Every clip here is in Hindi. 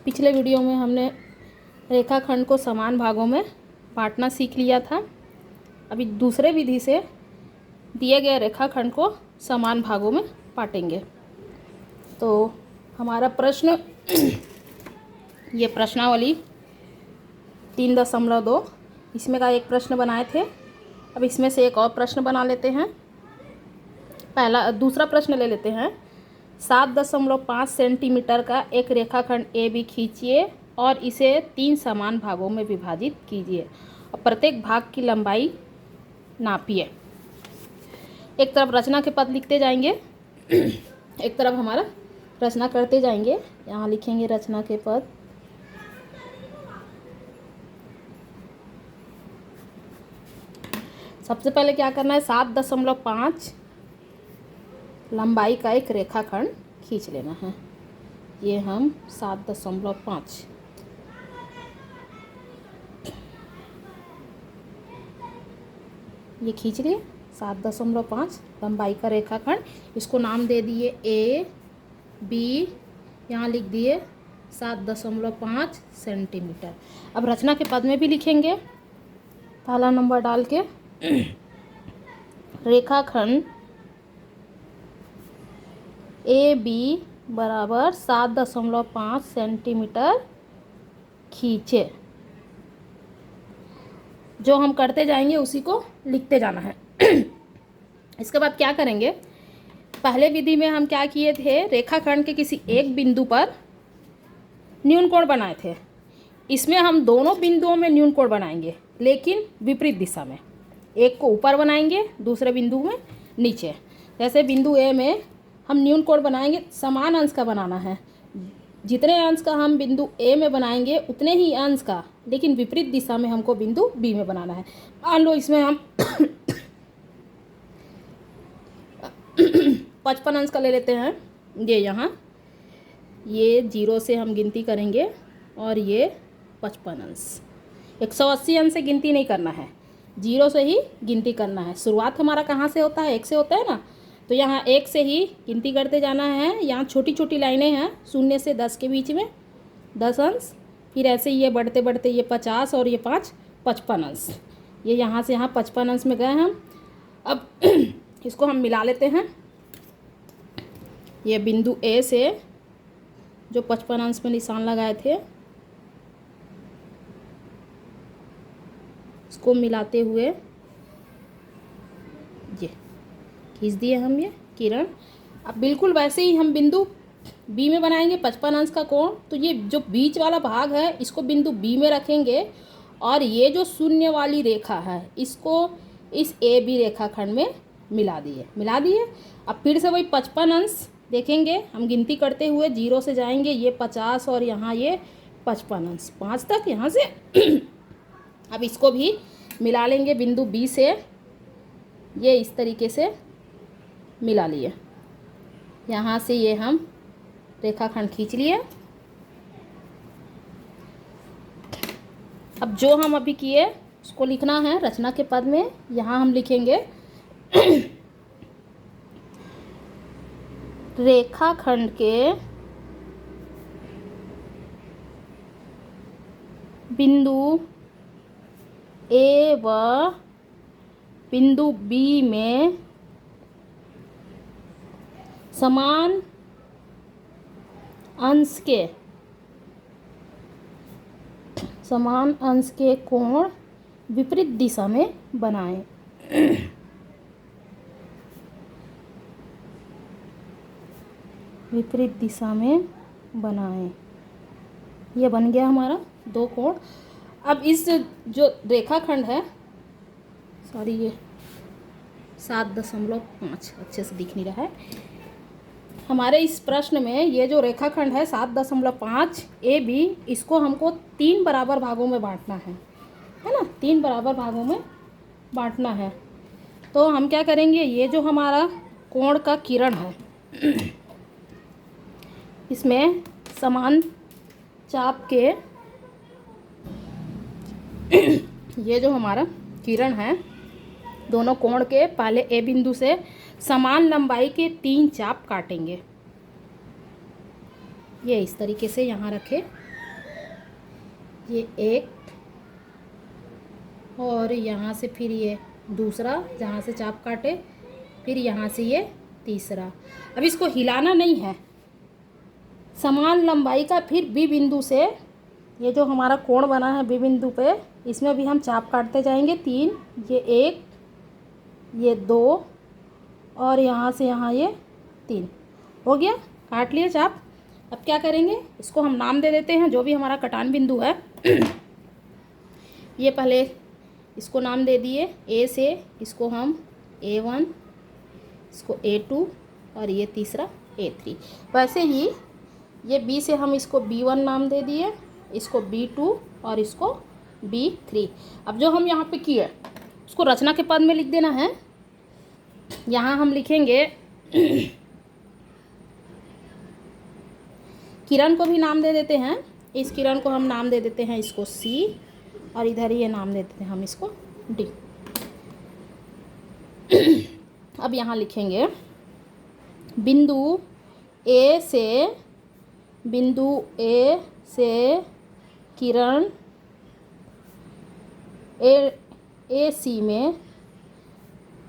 पिछले वीडियो में हमने रेखाखंड को समान भागों में बांटना सीख लिया था। अभी दूसरे विधि से दिए गए रेखाखंड को समान भागों में बांटेंगे। तो हमारा प्रश्न ये प्रश्नावली 3.2 इसमें का एक प्रश्न बनाए थे। अब इसमें से एक और प्रश्न बना लेते हैं। दूसरा प्रश्न ले लेते हैं। 7.5 सेंटीमीटर का एक रेखाखंड ए बी खींचिए और इसे 3 समान भागों में विभाजित कीजिए और प्रत्येक भाग की लंबाई नापिए। एक तरफ रचना के पद लिखते जाएंगे, एक तरफ हमारा रचना करते जाएंगे। यहाँ लिखेंगे रचना के पद। सबसे पहले क्या करना है, 7.5 लंबाई का एक रेखाखंड खींच लेना है। ये हम 7.5 ये खींच लिए। 7.5 लंबाई का रेखाखंड, इसको नाम दे दिए ए बी, यहाँ लिख दिए 7.5 सेंटीमीटर। अब रचना के पद में भी लिखेंगे पहला नंबर डाल के। रेखाखंड ए बी बराबर 7.5 सेंटीमीटर खींचे। जो हम करते जाएंगे उसी को लिखते जाना है। इसके बाद क्या करेंगे, पहले विधि में हम क्या किए थे, रेखाखंड के किसी एक बिंदु पर न्यून कोण बनाए थे। इसमें हम दोनों बिंदुओं में न्यून कोण बनाएंगे, लेकिन विपरीत दिशा में। एक को ऊपर बनाएंगे, दूसरे बिंदु में नीचे। जैसे बिंदु ए में हम न्यून कोण बनाएंगे, समान अंश का बनाना है। जितने अंश का हम बिंदु ए में बनाएंगे उतने ही अंश का, लेकिन विपरीत दिशा में हमको बिंदु बी में बनाना है। मान लो इसमें हम 55 अंश का ले लेते हैं। ये यहाँ ये 0 से हम गिनती करेंगे और ये 55 अंश। 180 अंश से गिनती नहीं करना है, 0 से ही गिनती करना है। शुरुआत हमारा कहाँ से होता है, 1 से होता है ना, तो यहाँ 1 से ही गिनती करते जाना है। यहाँ छोटी छोटी लाइनें हैं, 0 से 10 के बीच में 10 अंश। फिर ऐसे ये बढ़ते बढ़ते ये 50 और ये 5 55 अंश। ये यहाँ से यहाँ 55 अंश में गए हम। अब इसको हम मिला लेते हैं। ये बिंदु ए से जो 55 अंश में निशान लगाए थे, इसको मिलाते हुए ये खींच दिए हम ये किरण। अब बिल्कुल वैसे ही हम बिंदु बी में बनाएंगे 55 अंश का कोण। तो ये जो बीच वाला भाग है इसको बिंदु बी में रखेंगे और ये जो शून्य वाली रेखा है इसको इस ए बी रेखाखंड में मिला दिए। अब फिर से वही 55 अंश देखेंगे, हम गिनती करते हुए 0 से जाएंगे, ये 50 और यहाँ ये 55 अंश, 5 तक यहाँ से। अब इसको भी मिला लेंगे बिंदु बी से। ये इस तरीके से मिला लिए। यहाँ से ये हम रेखाखंड खींच लिए। अब जो हम अभी किए उसको लिखना है रचना के पद में। यहाँ हम लिखेंगे रेखाखंड के बिंदु ए व बिंदु बी में समान अंश के कोण विपरीत दिशा में बनाएं। विपरीत दिशा में बनाएं। ये बन गया हमारा 2 कोण। अब इस जो रेखाखंड है, सॉरी ये 7.5 अच्छे से दिख नहीं रहा है। हमारे इस प्रश्न में ये जो रेखाखंड है 7.5 ए बी, इसको हमको 3 बराबर भागों में बांटना है ना, 3 बराबर भागों में बांटना है। तो हम क्या करेंगे, ये जो हमारा कोण का किरण है इसमें समान चाप के ये जो हमारा किरण है, दोनों कोण के पहले ए बिंदु से समान लंबाई के 3 चाप काटेंगे। ये इस तरीके से यहाँ रखे ये एक, और यहाँ से फिर ये दूसरा जहाँ से चाप काटे, फिर यहाँ से ये तीसरा। अब इसको हिलाना नहीं है, समान लंबाई का फिर बी बिंदु से ये जो हमारा कोण बना है बी बिंदु पे, इसमें भी हम चाप काटते जाएंगे 3, ये 1, ये 2, और यहाँ से यहाँ ये 3 हो गया, काट लिए चाप। अब क्या करेंगे, इसको हम नाम दे देते हैं, जो भी हमारा कटान बिंदु है। ये पहले इसको नाम दे दिए, ए से इसको हम A1, इसको A2, और ये तीसरा A3। वैसे ही ये B से हम इसको B1 नाम दे दिए, इसको B2 और इसको B3। अब जो हम यहाँ पे किए उसको रचना के पद में लिख देना है। यहाँ हम लिखेंगे किरण को भी नाम दे देते हैं, इस किरण को हम नाम दे देते हैं इसको C, और इधर ये नाम दे देते हैं हम इसको D। अब यहाँ लिखेंगे बिंदु A से किरण AC में,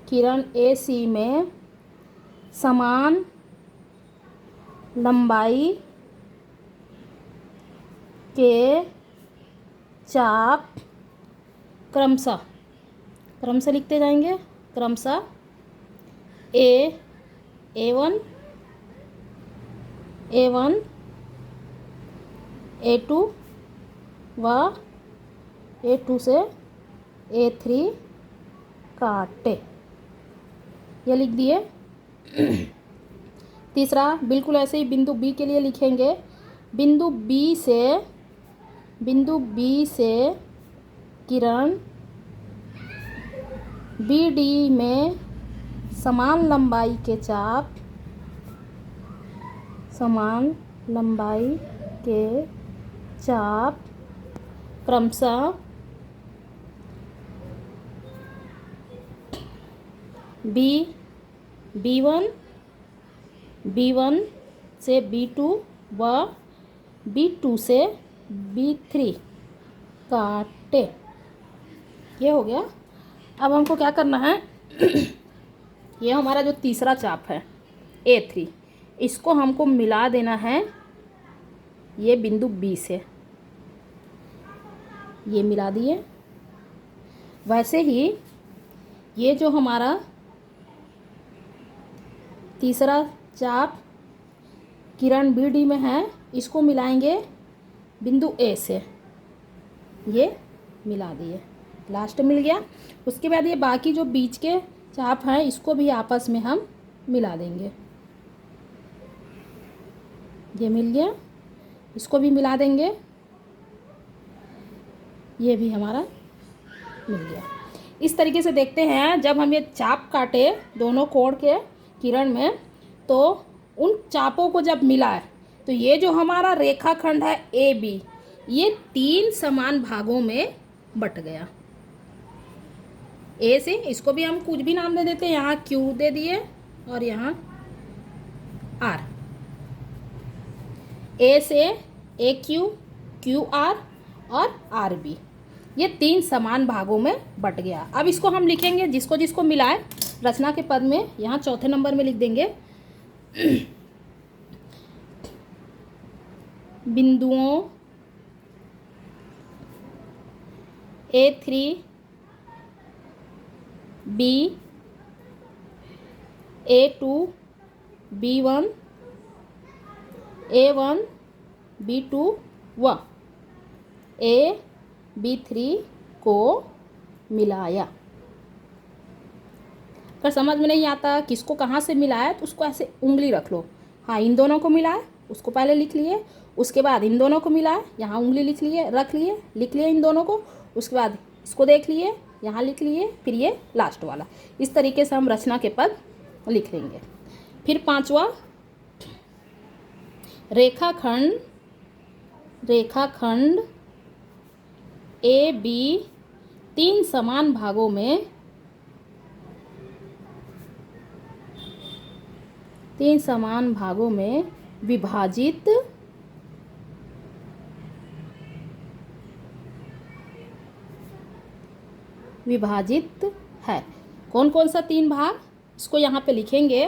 किरण AC में समान लंबाई के चाप क्रमशः लिखते जाएंगे, क्रमशः A1, A2 व A2 से A3 काटे, ये लिख दिए। तीसरा बिल्कुल ऐसे ही बिंदु B के लिए लिखेंगे, बिंदु B से किरण BD में समान लंबाई के चाप क्रमशः B1 से B2 व B2 से B3 काटे, ये हो गया। अब हमको क्या करना है, ये हमारा जो तीसरा चाप है A3, इसको हमको मिला देना है ये बिंदु B से, ये मिला दिए। वैसे ही ये जो हमारा तीसरा चाप किरण BD में है, इसको मिलाएंगे बिंदु A से, ये मिला दिए, लास्ट मिल गया। उसके बाद ये बाकी जो बीच के चाप हैं इसको भी आपस में हम मिला देंगे, ये मिल गया, इसको भी मिला देंगे, ये भी हमारा मिल गया। इस तरीके से देखते हैं, जब हम ये चाप काटे दोनों कोण के किरण में, तो उन चापों को जब मिलाए तो ये जो हमारा रेखाखंड है AB, ये 3 समान भागों में बट गया। A से इसको भी हम कुछ भी नाम दे देते हैं, यहाँ Q दे दिए और यहाँ R। A से AQ, QR और RB, ये 3 समान भागों में बट गया। अब इसको हम लिखेंगे, जिसको जिसको मिलाए रचना के पद में, यहाँ चौथे नंबर में लिख देंगे बिंदुओं A3 B, A2 B1, A1 B2 व B3 को मिलाया। अगर समझ में नहीं आता किसको कहाँ से मिलाया, तो उसको ऐसे उंगली रख लो। हाँ, इन दोनों को मिलाया, उसको पहले लिख लिए, उसके बाद इन दोनों को मिलाया, यहाँ उंगली लिख लिए इन दोनों को, उसके बाद इसको देख लिए, यहाँ लिख लिए, फिर ये लास्ट वाला। इस तरीके से हम रचना के पद लिख लेंगे। फिर पांचवा, रेखाखंड AB 3 समान भागों विभाजित विभाजित है। कौन कौन सा 3 भाग, इसको यहाँ पे लिखेंगे।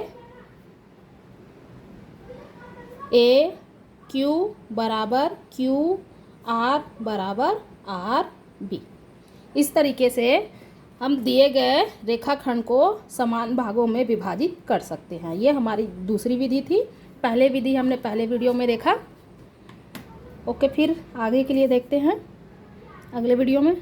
ए क्यू बराबर क्यू, आर बराबर आर बी। इस तरीके से हम दिए गए रेखाखंड को समान भागों में विभाजित कर सकते हैं। ये हमारी दूसरी विधि थी। पहले विधि हमने पहले वीडियो में देखा। ओके, फिर आगे के लिए देखते हैं अगले वीडियो में।